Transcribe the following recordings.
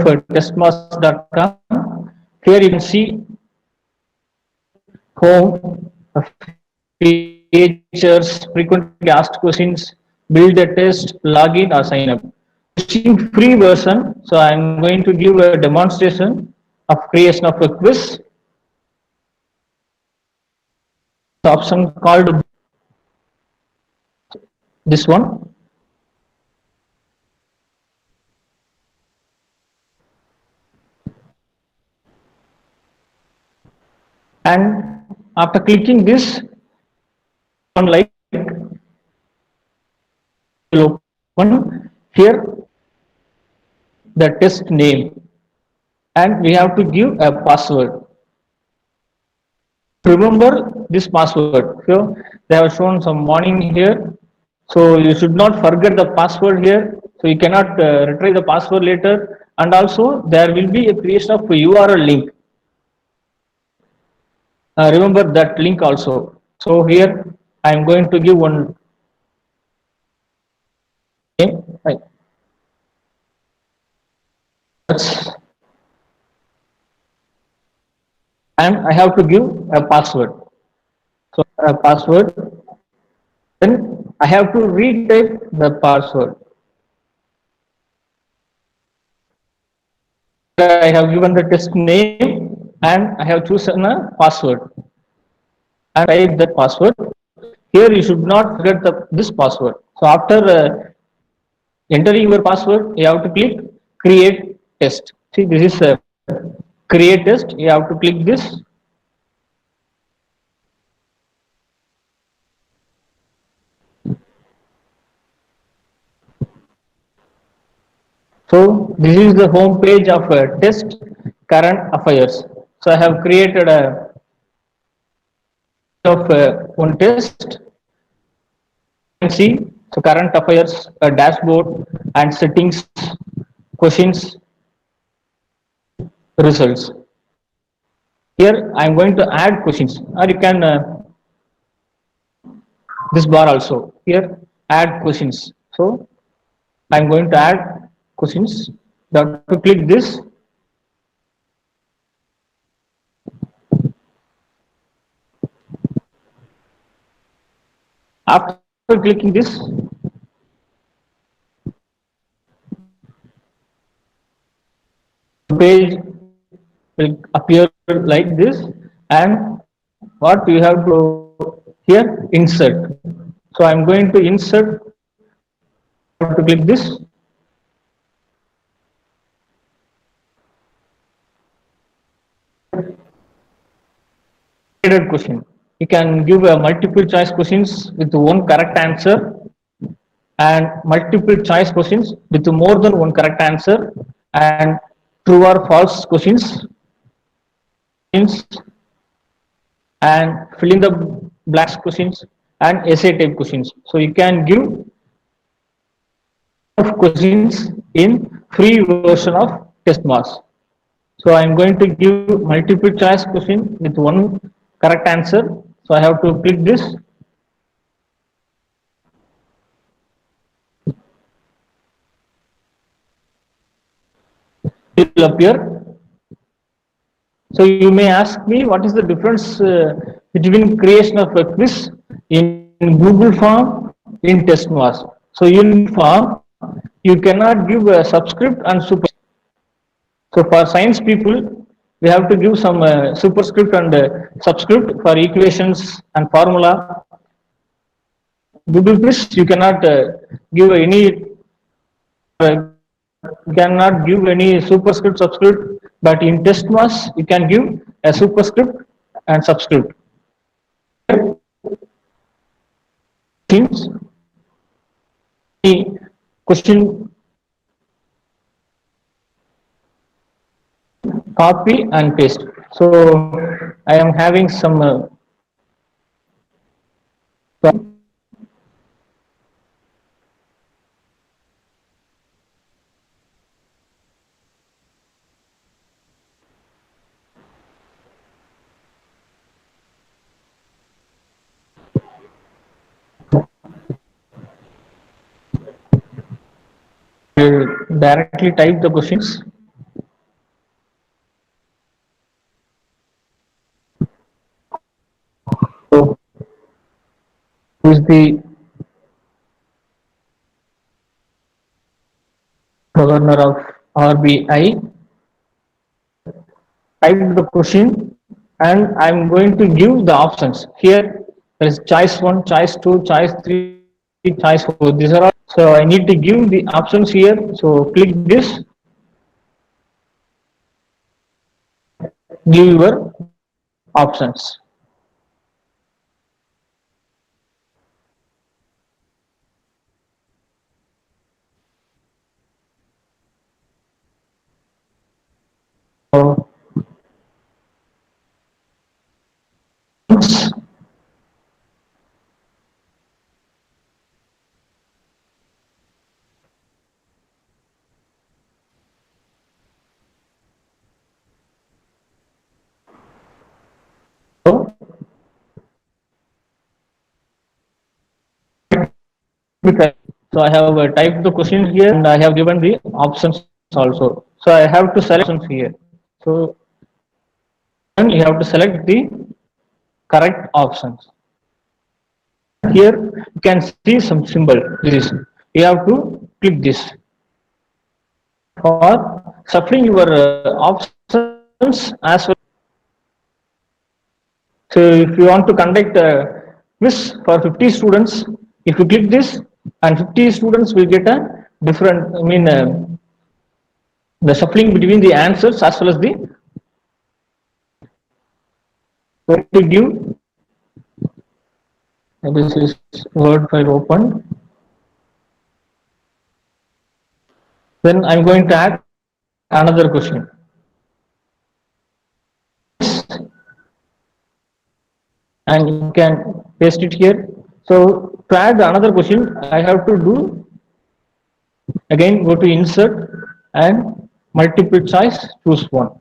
testmaster.com. Here you can see home, features, frequently asked questions, build a test, login or sign up. Using free version, so I'm going to give a demonstration of creation of a quiz. Option called this one. And after clicking this, on like will open here the test name, and we have to give a password. Remember this password. So they have shown some warning here. So you should not forget the password here. So you cannot retrieve the password later. And also there will be a creation of a URL link. Remember that link also. So here I am going to give one name. Right. And I have to give a password. So a password. Then I have to retype the password. I have given the test name and I have chosen a password and type that password. Here you should not forget this password. So after entering your password, you have to click create test. See, this is a create test. You have to click this. So this is the home page of test current affairs. So I have created a of one test. You can see so current affairs, dashboard, and settings, questions, results. Here I am going to add questions, or you can this bar also. Here add questions. So I am going to add questions. You have to click this. After clicking this, page will appear like this, and what you have to here insert. So I'm going to insert. I have to click this. Question. You can give a multiple choice questions with one correct answer and multiple choice questions with more than one correct answer and true or false questions and fill in the blanks questions and essay type questions. So you can give of questions in free version of test marks. So I am going to give multiple choice question with one correct answer. So I have to click this. It will appear. So you may ask me what is the difference between creation of a quiz in Google form in test marks. So in form you cannot give a subscript and super. So for science people, we have to give some superscript and subscript for equations and formula. Google quiz you cannot give any cannot give any superscript subscript, but in test mass you can give a superscript and subscript. Things question copy and paste. So I am having some directly type the questions. who is the governor of RBI, type the question, and I'm going to give the options. Here there is choice 1, choice 2, choice 3, choice 4. These are all. So I need to give the options here. So click this and give your options. So so I have typed the question here and I have given the options also. So I have to select options here. So and you have to select the correct options. Here you can see some symbol. This you have to click this for shuffling your options as well. So if you want to conduct a quiz for 50 students, if you click this, and 50 students will get a different, the shuffling between the answers as well as the, so to give, this is Word file open. Then I'm going to add another question. And you can paste it here. So to add another question, I have to do again, go to insert and multiple choice, choose one.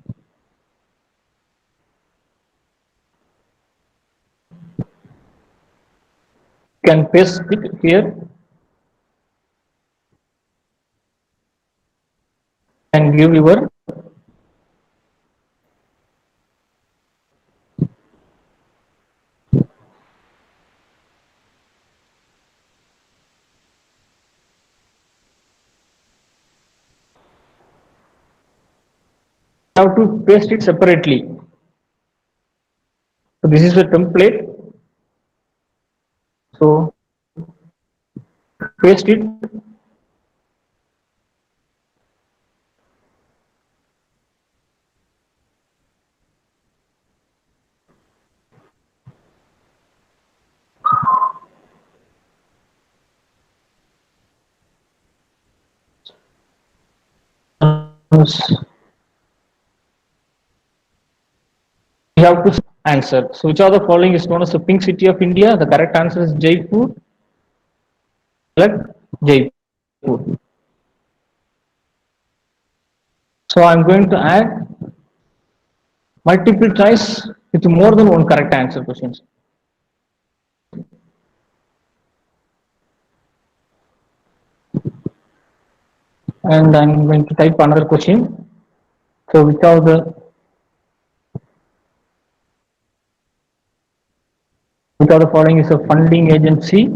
You can paste it here and give your have to paste it separately. So this is the template. So paste it. You have to answer. So which of the following is known as the pink city of India? The correct answer is Jaipur. Select Jaipur. So I'm going to add multiple choice with more than one correct answer questions. And I'm going to type another question. So which of the following is a funding agency?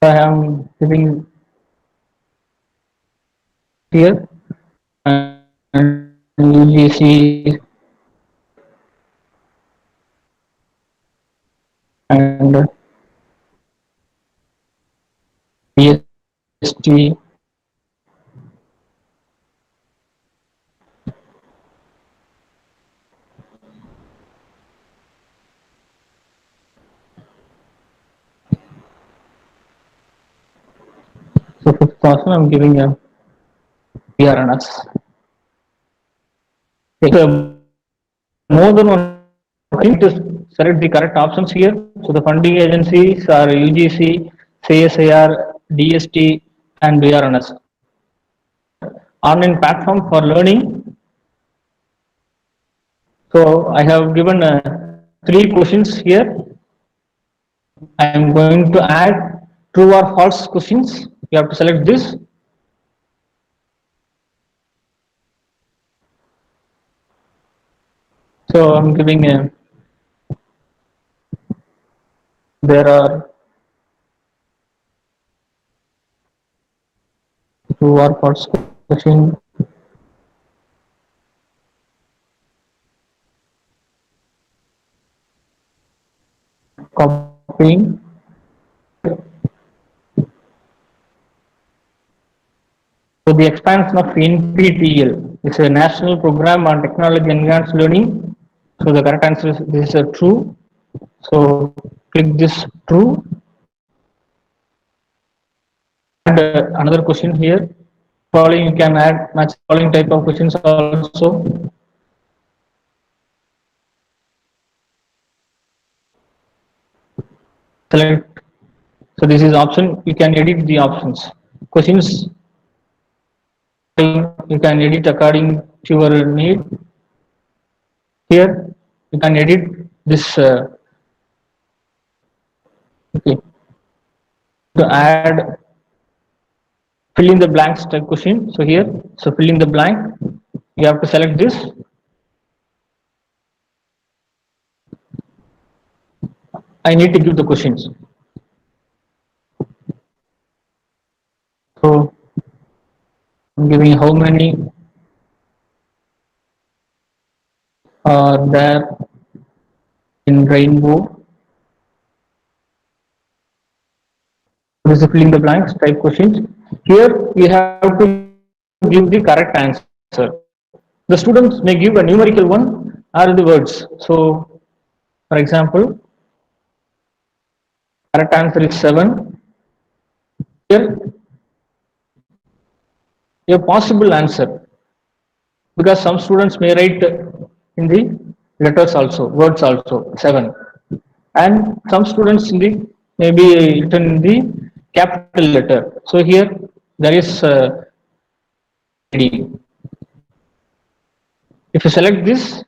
I am giving here and UGC and PST. So fifth person I'm giving a PRNS. More than one thing to select the correct options here. So the funding agencies are UGC, CSIR, DST, and BRNS. Online platform for learning. So I have given three questions here. I am going to add true or false questions. You have to select this. So I'm giving a, there are two or parts question, copying. So the expansion of NPTEL is a national program on technology enhanced learning. So the correct answer is this is a true. So click this true. And another question here. Following you can add match following type of questions also. Select. So this is option. You can edit the options. Questions you can edit according to your need. Here you can edit this. Okay. To add fill in the blanks type question. So here, so fill in the blank. You have to select this. I need to give the questions. So I'm giving how many are there in rainbow. This is filling the blanks type questions. Here we have to give the correct answer. The students may give a numerical one or the words. So for example, correct answer is 7. Here a possible answer, because some students may write in the letters also, words also 7, and some students in the maybe written in the capital letter. So here there is D. If you select this,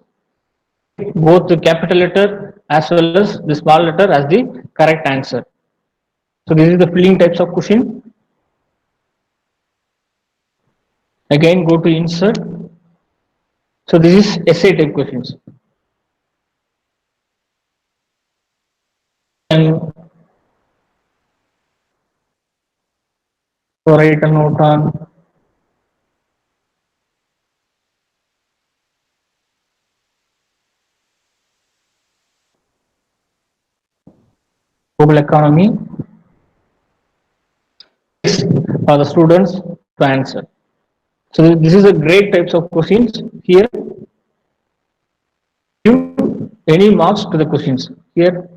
both the capital letter as well as the small letter as the correct answer. So this is the filling types of question. Again go to insert. So this is essay type questions. And write a note on global economy for the students to answer. So this is a great types of questions. Here give any marks to the questions. Here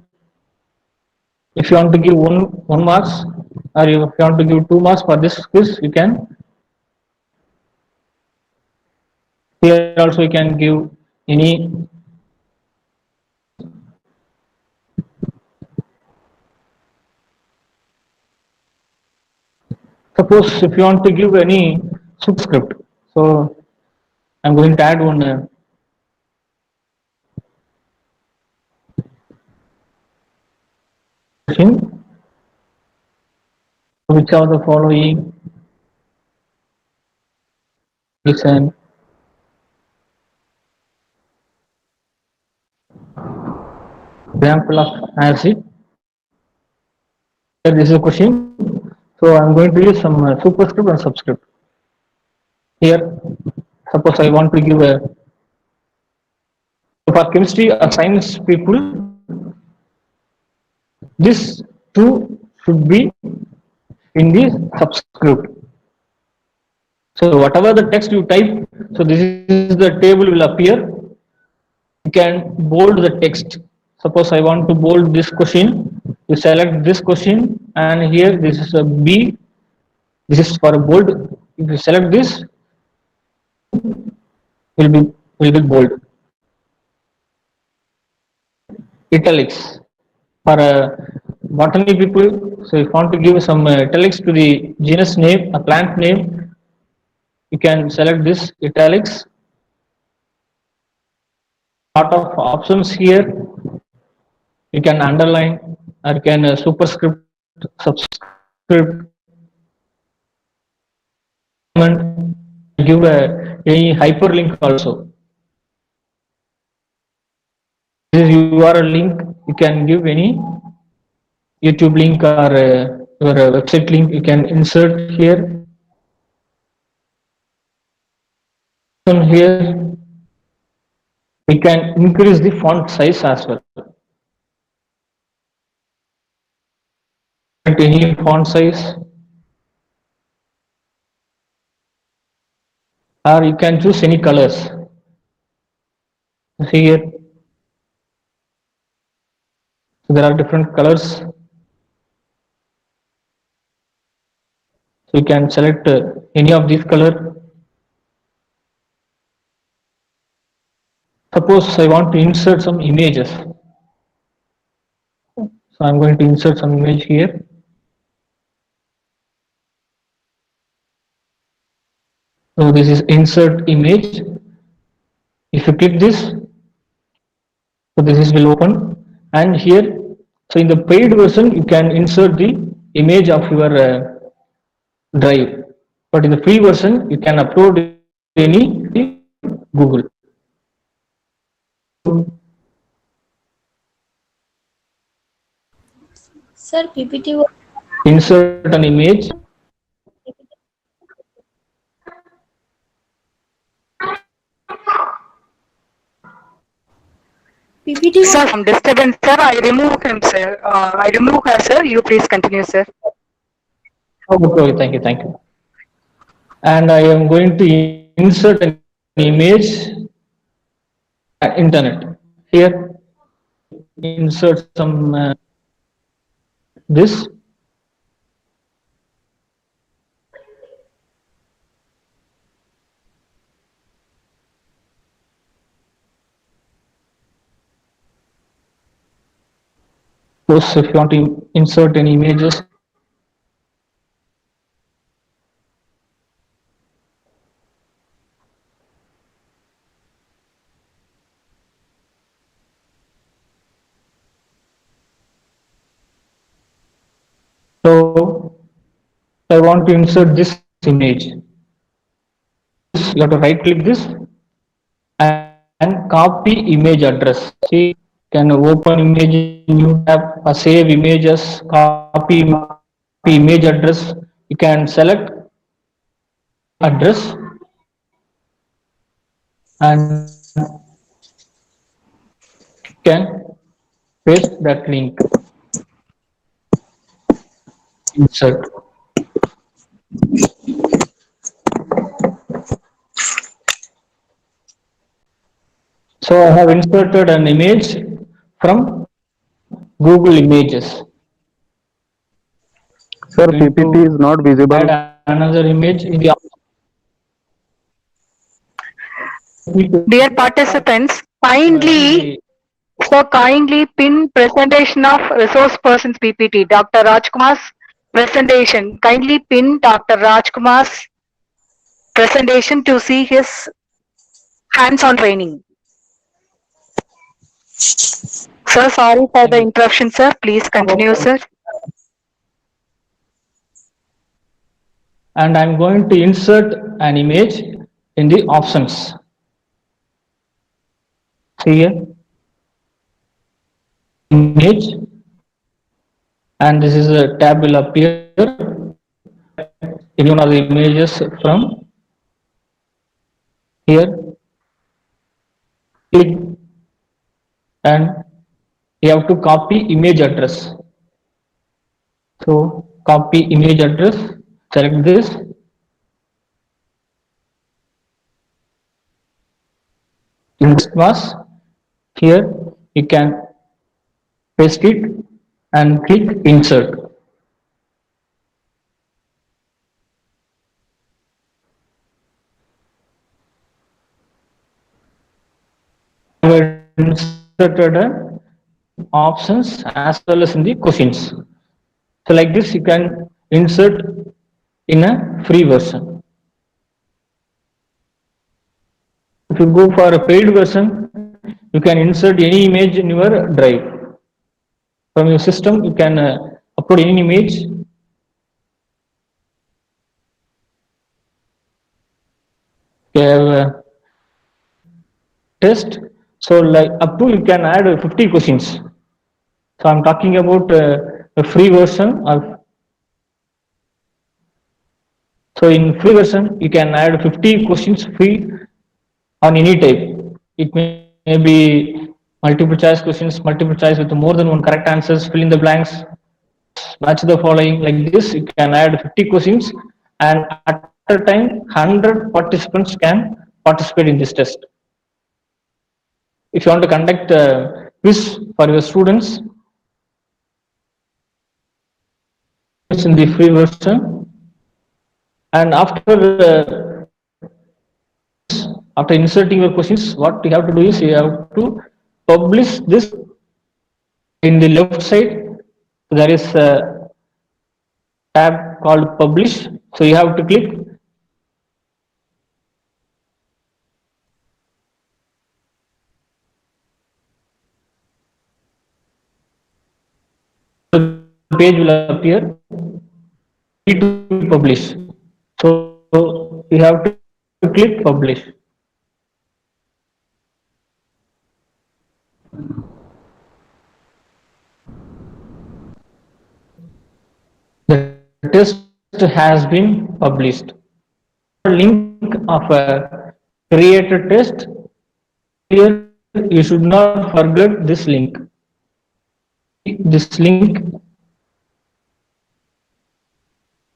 if you want to give one marks, or if you want to give 2 marks for this quiz, you can. Here also you can give any. Suppose if you want to give any superscript, so I'm going to add one question. Which of the following is an example of acid? Here this is a question. So I'm going to use some superscript and subscript. Here, suppose I want to give a, for chemistry or science people, this two should be in the subscript. So whatever the text you type, so this is the table will appear. You can bold the text. Suppose I want to bold this question, you select this question, and here this is a B. This is for a bold. If you select this, will be bold. Italics for botany people. So if you want to give some italics to the genus name, a plant name, you can select this italics. Lot of options here. You can underline or you can superscript, subscript, give a any hyperlink also. This is URL link. You can give any YouTube link or your website link. You can insert here. From here, we can increase the font size as well. At any font size, or you can choose any colors. See here, so there are different colors. So you can select any of these color. Suppose I want to insert some images. So I'm going to insert some image here. So this is insert image. If you click this, so this is will open, and here, so in the paid version you can insert the image of your drive, but in the free version you can upload any Google. Sir, PPT. Insert an image. PPT. Sir, from disturbance, sir, I remove him, sir. I remove her, sir. You please continue, sir. Okay, thank you. And I am going to insert an image at internet. Here, insert some this. Suppose if you want to insert any images, so I want to insert this image. You have to right click this and copy image address. See, can open image in new tab, save images, copy image address. You can select address and can paste that link. Insert. So I have inserted an image from Google Images. Sir, PPT is not visible. Add another image in the. Dear participants, kindly pin presentation of resource persons PPT. Dr. Rajkumar's presentation. Kindly pin Dr. Rajkumar's presentation to see his hands-on training. Sir, sorry for the interruption, sir. Please continue, sir. And I'm going to insert an image in the options. See here, image, and this is a tab will appear. Any one of the images from here. Click, and you have to copy image address. So copy image address. Select this. In this class, here you can paste it and click insert. I have inserted options as well as in the questions. So like this you can insert in a free version. If you go for a paid version, you can insert any image in your drive. From your system, you can upload any image. You have test So like up to you can add 50 questions. So I'm talking about a free version of. So in free version, you can add 50 questions free on any type. It may be multiple choice questions, multiple choice with more than one correct answers, fill in the blanks, match the following. Like this, you can add 50 questions, and at a time, 100 participants can participate in this test. If you want to conduct a quiz for your students, it's in the free version. And after inserting your questions, what you have to do is you have to publish this in the left side. There is a tab called publish. So you have to click the page will appear to publish. So you have to click publish. The test has been published. Link of a created test. Here you should not forget this link. This link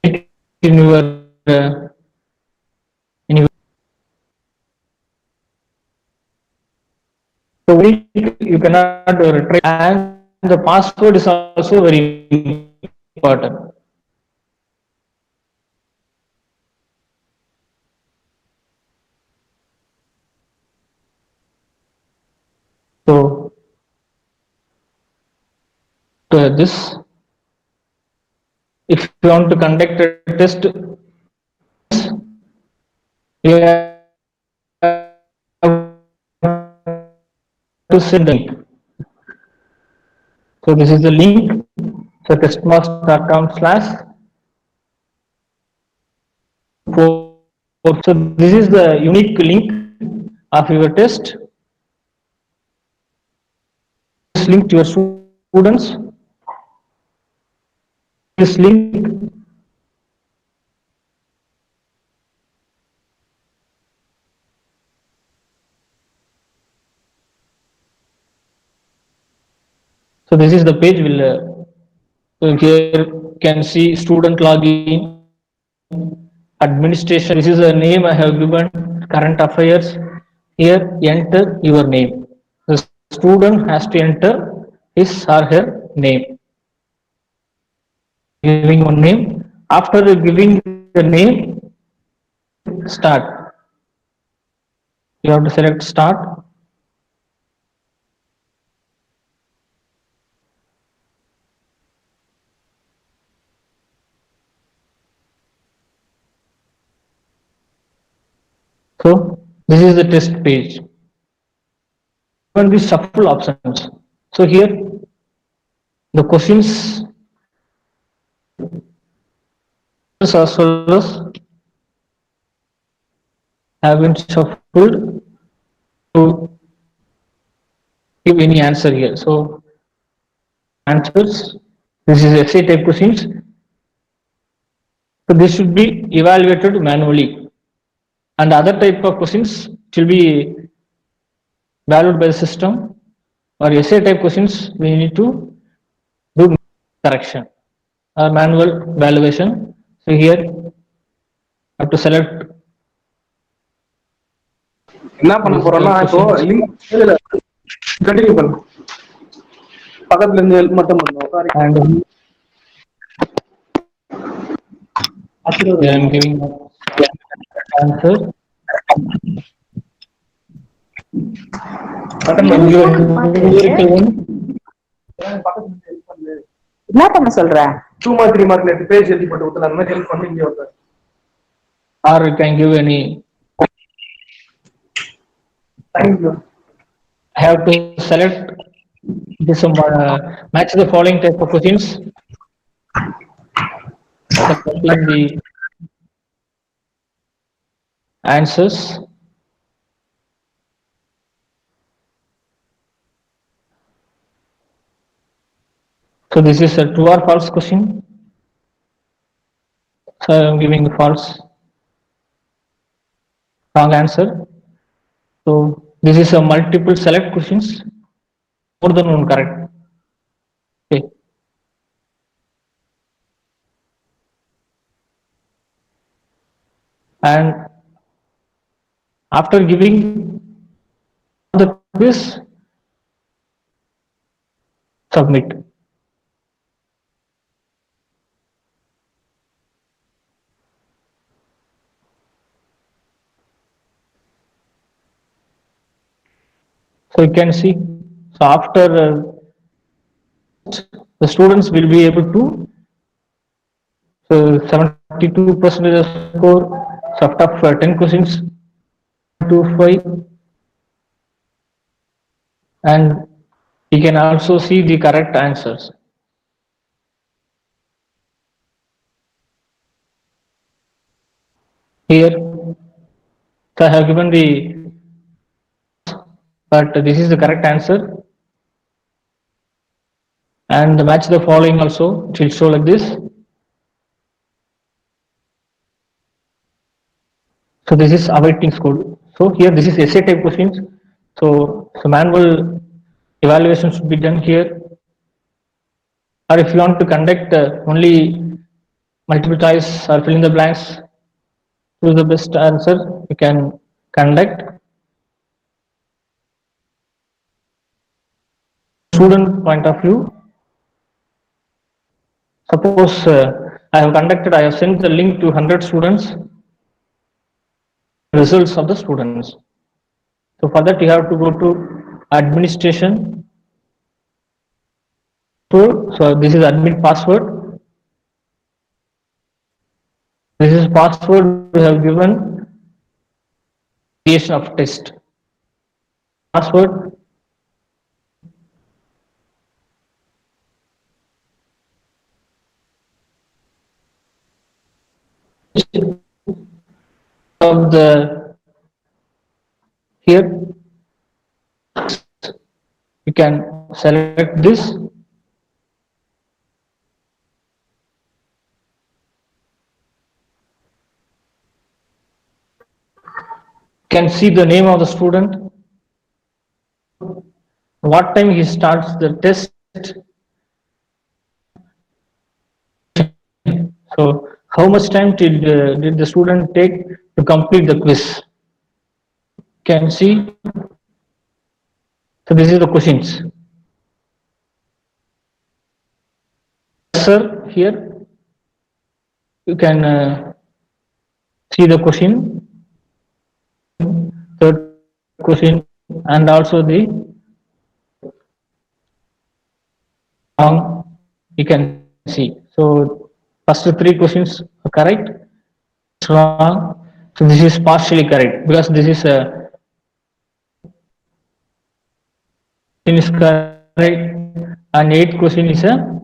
in your in your so you cannot retrieve, and the password is also very important. So this, if you want to conduct a test, you have to send the link. So this is the link. So testmaster.com/. So this is the unique link of your test. This link to your students. This link so this is the page will so here can see student login, administration. This is a name I have given, current affairs. Here enter your name. The student has to enter his or her name. Giving one name. After giving the name, start. You have to select start. So this is the test page. Even the shuffle options. So here the questions as well as have been shuffled to give any answer here. So answers. This is essay type questions. So this should be evaluated manually. And other type of questions will be valued by the system, or essay type questions we need to do correction or manual valuation. So here I have to select. என்ன பண்ண போறோம்னா இப்போ link continue பண்ணு பக்கத்துல இருந்து help மட்டும் பண்ணுவோம் And I am giving answer. என்ன பண்ண சொல்ற 2 mark 3 mark பேஜ் எழுதி போட்டு ஊத்தலாம் அந்த மாதிரி ஹெல்ப் பண்ணி இங்க வந்து Or you can give any. Thank you. I have to select this match the following type of questions. Selecting the answers. So this is a true or false question. So I am giving false, wrong answer. So this is a multiple select questions, more than one correct. Okay. And after giving the quiz, submit. So you can see, so after the students will be able to, so 72% score, so out of 10 questions, 25, and you can also see the correct answers. Here, so I have given the, but this is the correct answer, and match the following also, it will show like this. So this is awaiting score. So here this is essay type questions. So manual evaluation should be done here. Or if you want to conduct only multiple choice or fill in the blanks, choose the best answer, you can conduct. Student point of view, suppose I have sent the link to 100 students, results of the students. So for that you have to go to administration. So this is admin password. This is password we have given, creation of test. Password. Of the here you can select this. Can see the name of the student, what time he starts the test. So how much time did the student take to complete the quiz? Can see. So this is the questions. Sir, here you can see the question, third question, and also the wrong. You can see. So first three questions are correct. It's wrong. So this is partially correct because this is a is correct, and eighth question is a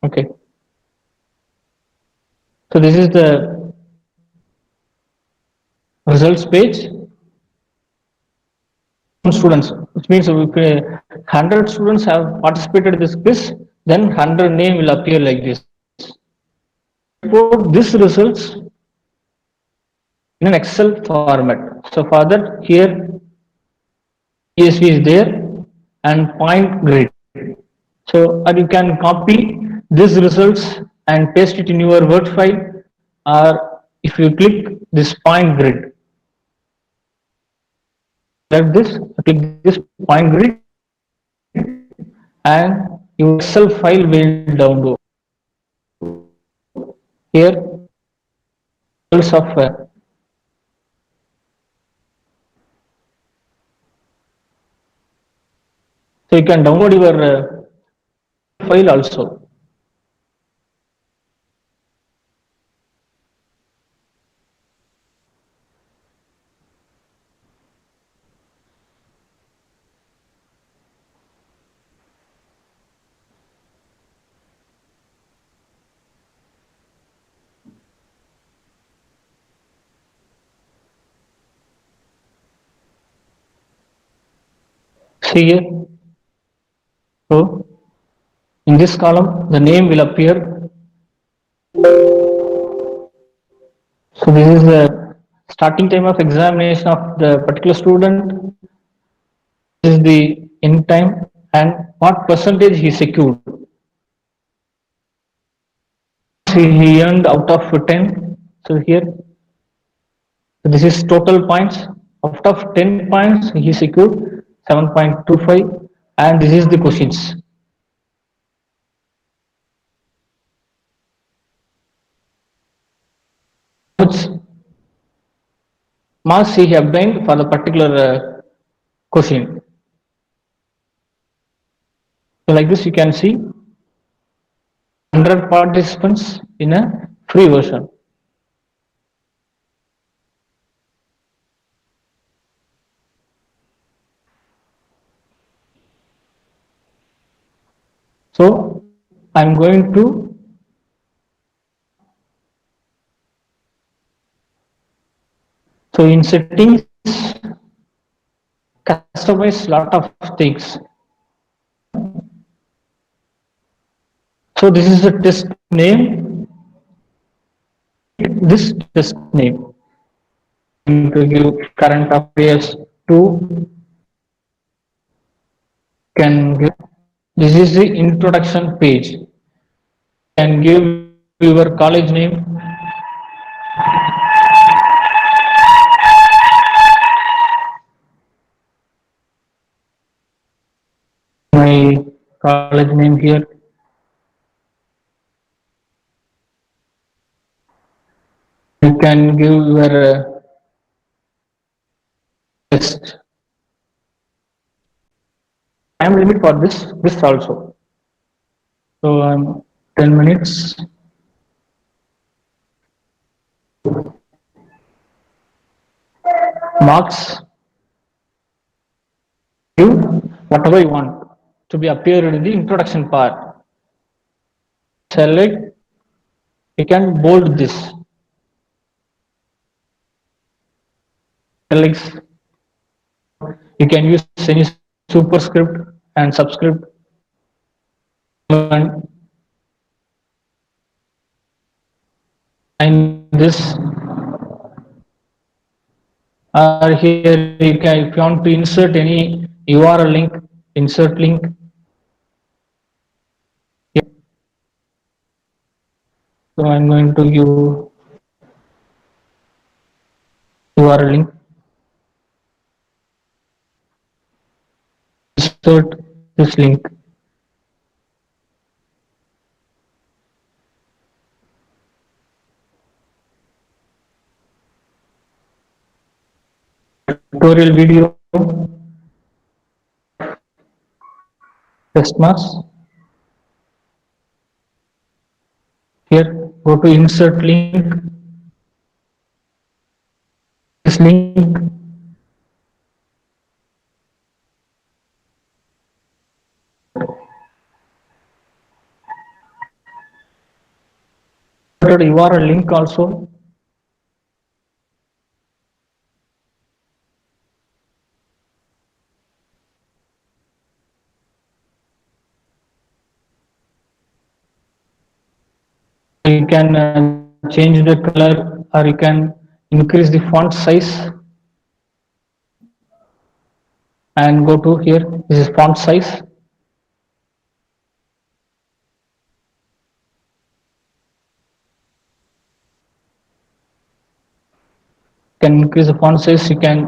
okay. So this is the results page. Students, which means if 100 students have participated in this quiz, then 100 name will appear like this. Report this results in an Excel format. So for that, here CSV is there and point grid. So or you can copy these results and paste it in your Word file, or if you click this point grid, like this, click this point grid, and your Excel file will download. Here, software. So you can download your file also. See here. So In this column, the name will appear. So this is the starting time of examination of the particular student. This is the end time and what percentage he secured. He earned out of 10. So here, this is total points. Out of 10 points, he secured 7.25, and this is the questions. Which marks he obtained for the particular question. So like this, you can see 100 participants in a free version. So I'm going to in settings customize lot of things. So this is the test name. This test name. I'm going to give current affairs 2. Can give. This is the introduction page. Can give your college name. My college name here. You can give your test. Time limit for this also. So 10 minutes. Marks. You whatever you want to be appeared in the introduction part. Select. You can bold this. Select. You can use any superscript and subscript. And this or here you can, if you want to insert any URL link, insert link. Here. So I'm going to give URL link. Insert this link. Tutorial video. Test marks. Here, go to insert link. This link. URL link also. You can change the color or you can increase the font size and go to here. This is font size. Can increase the font size. You can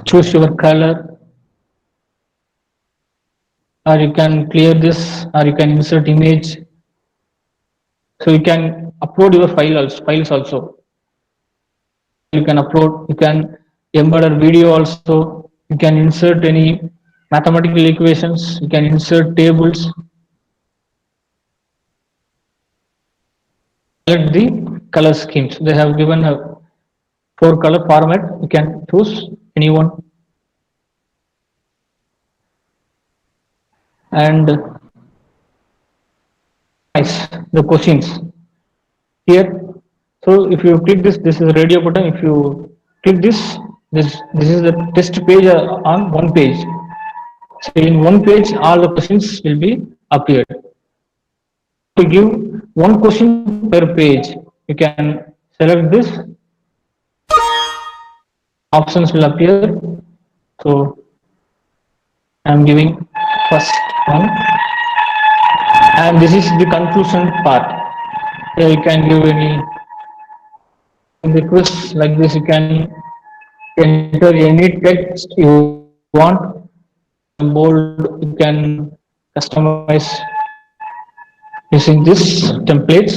choose your color, or you can clear this, or you can insert image. So you can upload your files also. You can upload. You can embed a video also. You can insert any mathematical equations. You can insert tables. Select the color schemes. They have given a 4 color format. You can choose any one. And the questions here. So if you click this is a radio button. If you click this is the test page on one page. So in one page, all the questions will be appeared. to give one question per page. You can select this, options will appear. So I'm giving first one, and this is the conclusion part. Here you can give any request like this. You can enter any text you want. Bold, you can customize using this templates.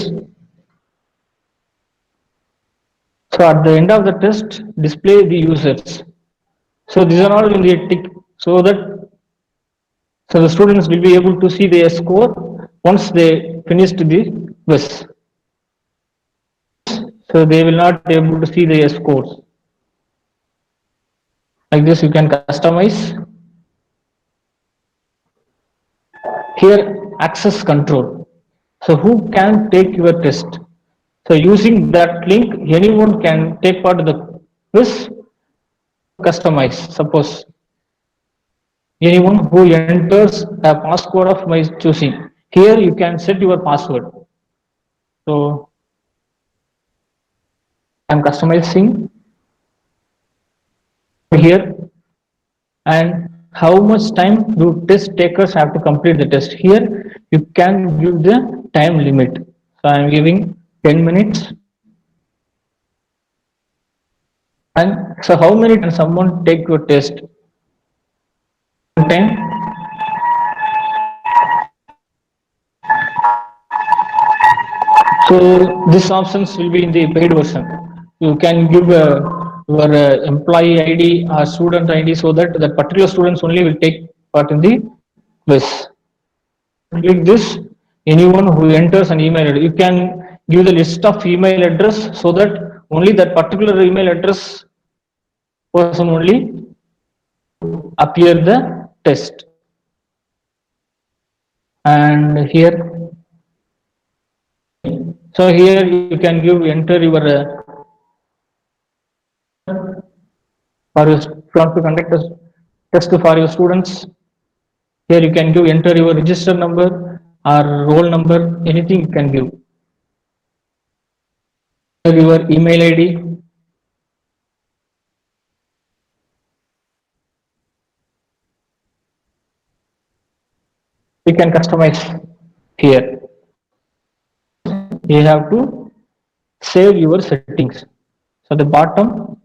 So at the end of the test, display the users. So these are all in the tick, so that so the students will be able to see their score once they finished the quiz. So they will not be able to see their scores. Like this, you can customize. Here, access control. So who can take your test? So using that link, anyone can take part of the quiz, customize. Suppose anyone who enters a password of my choosing. Here you can set your password. So I'm customizing here, and how much time do test takers have to complete the test? Here you can give the time limit. So I'm giving 10 minutes. And so how many can someone take your test? Time. So these options will be in the paid version. You can give your employee ID or student ID, so that that particular students only will take part in the quiz. Click this. Anyone who enters an email address, you can give the list of email address, so that only that particular email address person only appear the test. And here, so here you can give enter your for your want to conduct a test for your students. Here you can give enter your register number or roll number, anything you can give. Enter your email ID. You can customize here. You have to save your settings. So the bottom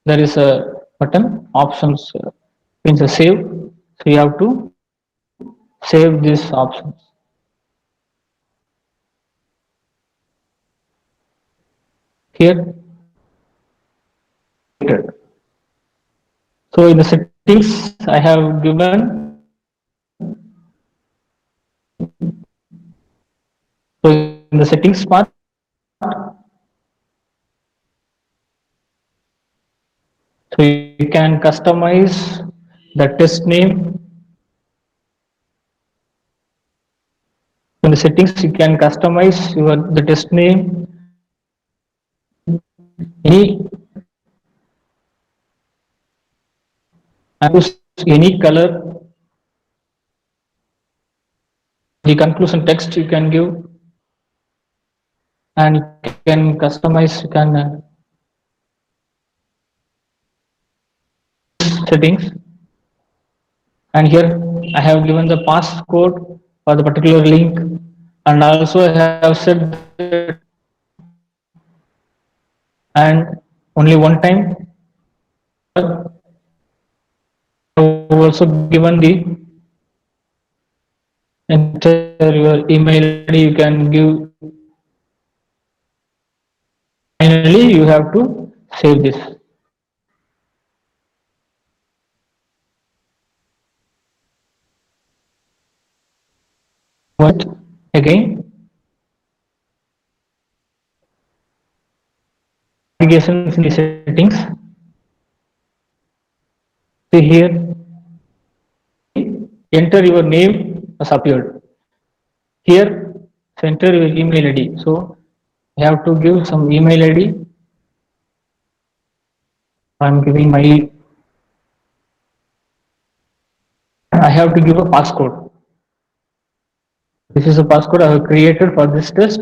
there is a button options means a save. So you have to save these options. Here. So in the settings I have given. So in the settings part, so you can customize the test name. In the settings, you can customize the test name. Any color. The conclusion text you can give, and you can customize. You can settings, and here I have given the passcode for the particular link, and also I have said and only one time. I have also given the enter your email ID. You can give. Finally, you have to save this. What again? Navigations in the settings. See here, enter your name has appeared. Here, enter your email ID. So you have to give some email ID. I'm giving my. I have to give a passcode. This is a passcode I have created for this test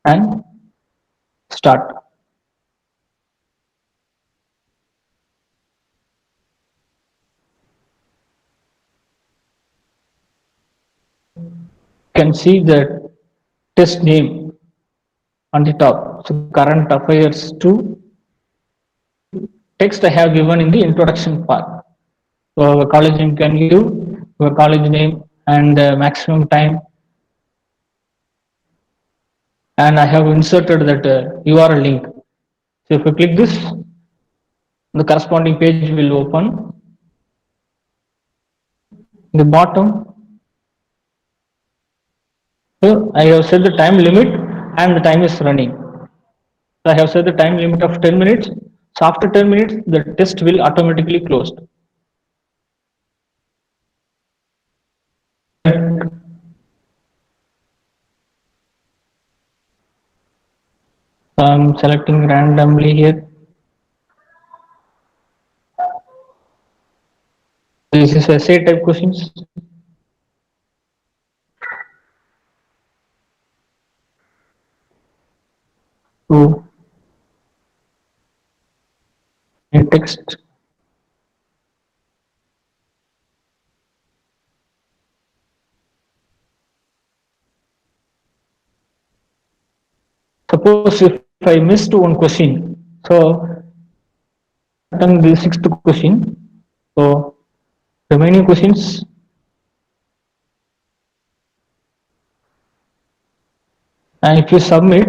and start. You can see the test name on the top. So current affairs to text I have given in the introduction part. So our college name can give your college name and maximum time, and I have inserted that URL link. So if you click this, the corresponding page will open. In the bottom, so I have set the time limit and the time is running. So I have set the time limit of 10 minutes. So after 10 minutes, the test will automatically close. So I'm selecting randomly here. This is essay type questions. To text. Suppose if I missed one question, so attempt the sixth question. So remaining questions, and if you submit,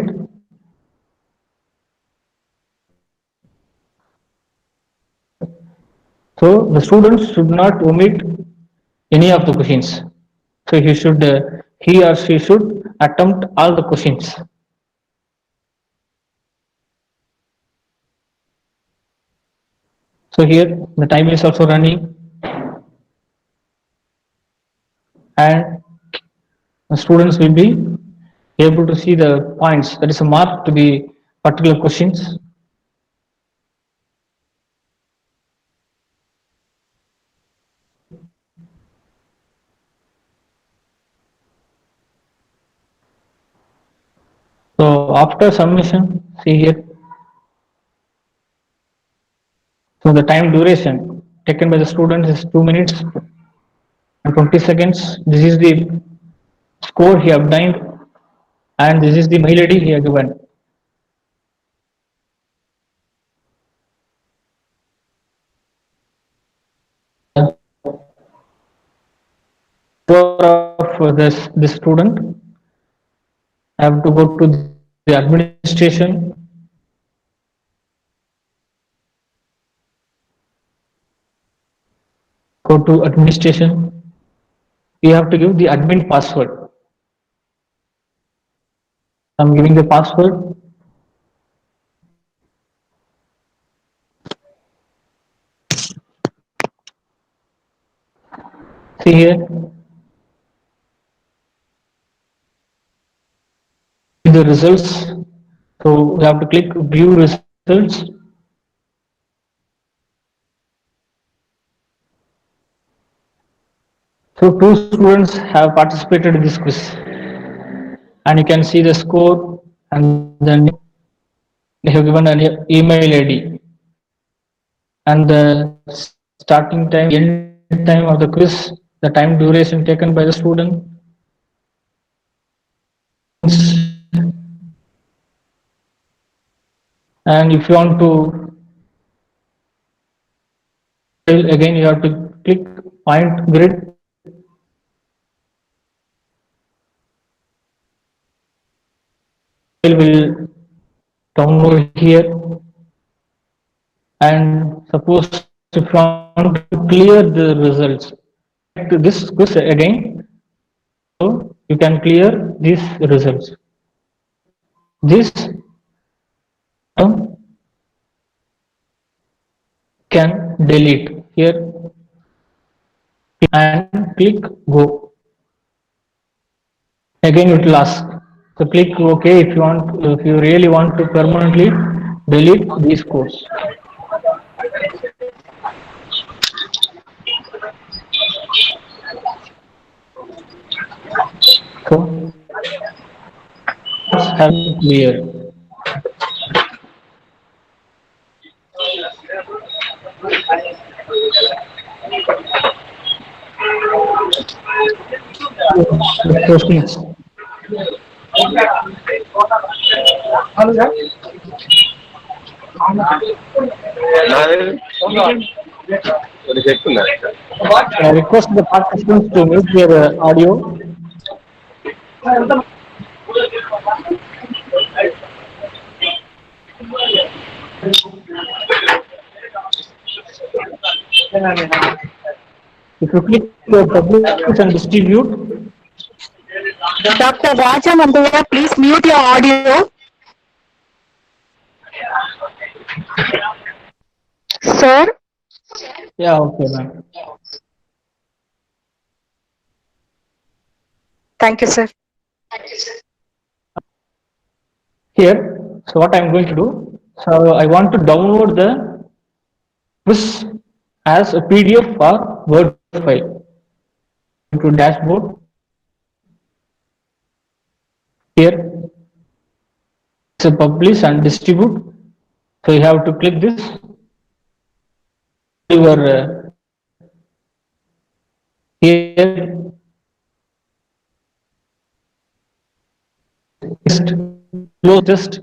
so the students should not omit any of the questions. So he or she should attempt all the questions. So here the time is also running, and the students will be able to see the points that is a mark to the particular questions. So after submission, see here. So the time duration taken by the students is 2 minutes and 20 seconds. This is the score he obtained, and this is the mail ID he has given. Of this student, I have to go to the administration. Go to administration. You have to give the admin password. I'm giving the password. See here, the results. So we have to click view results. So two students have participated in this quiz, and you can see the score, and then they have given an email ID and the starting time, end time of the quiz, the time duration taken by the student. And if you want to, again you have to click point grid. Will download here, and suppose if you want to clear the results, to this quiz again, so you can clear these results. This can delete here and click go. Again it will ask, so click OK if you really want to permanently delete these codes. So, have clear. Questions. I request the participants to mute their audio. If you click publish and distribute, Dr. Raja Mandaya, please mute your audio. Sir, yeah, okay, ma'am. thank you, sir. Here, so what I'm going to do, so I want to download the quiz as a PDF or Word file. To dashboard. Here, it's a publish and distribute. So you have to click this. Your here test, close test,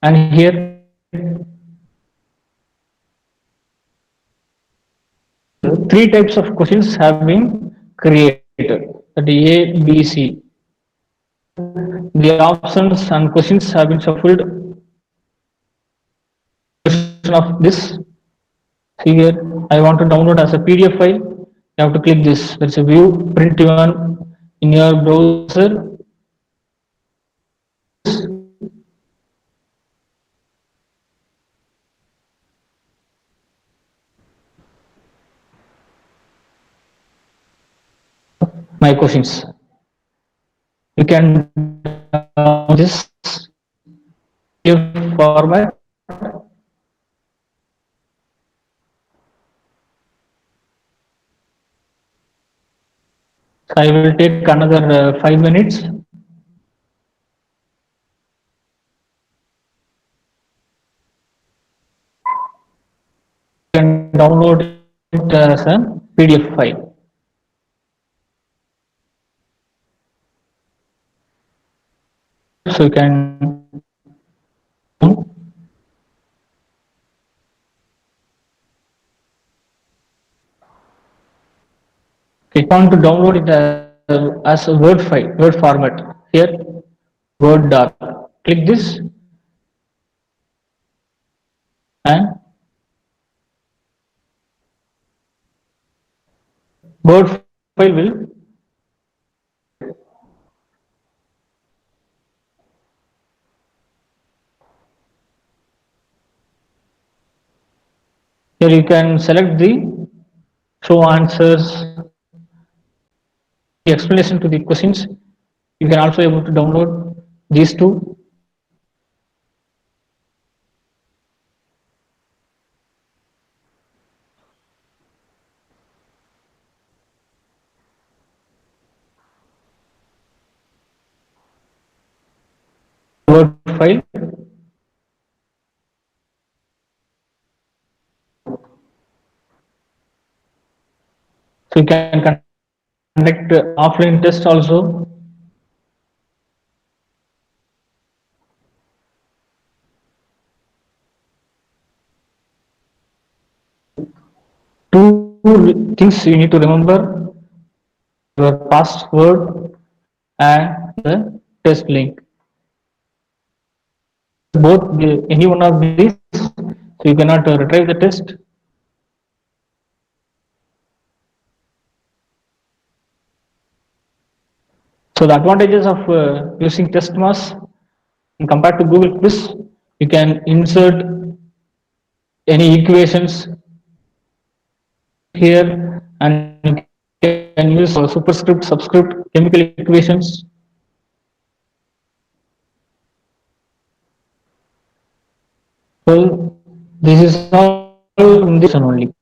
and here three types of questions have been created. That is A, B, C. The options and questions have been shuffled. Of this. See here, I want to download as a PDF file. You have to click this. There's a view, print even in your browser. My questions. You can this format. I will take another 5 minutes. You can download it as a PDF file. So you can I want to download it as a Word file, Word format. Here, Word doc. Click this and Word file will. Here you can select the show answers, the explanation to the questions. You can also able to download these two. Word file. So you can conduct offline test also. Two things you need to remember: your password and the test link. Both any one of these, so you cannot retrieve the test. So the advantages of using TestMass compared to Google Quiz, you can insert any equations here and you can use superscript, subscript, chemical equations. So this is all in this one only.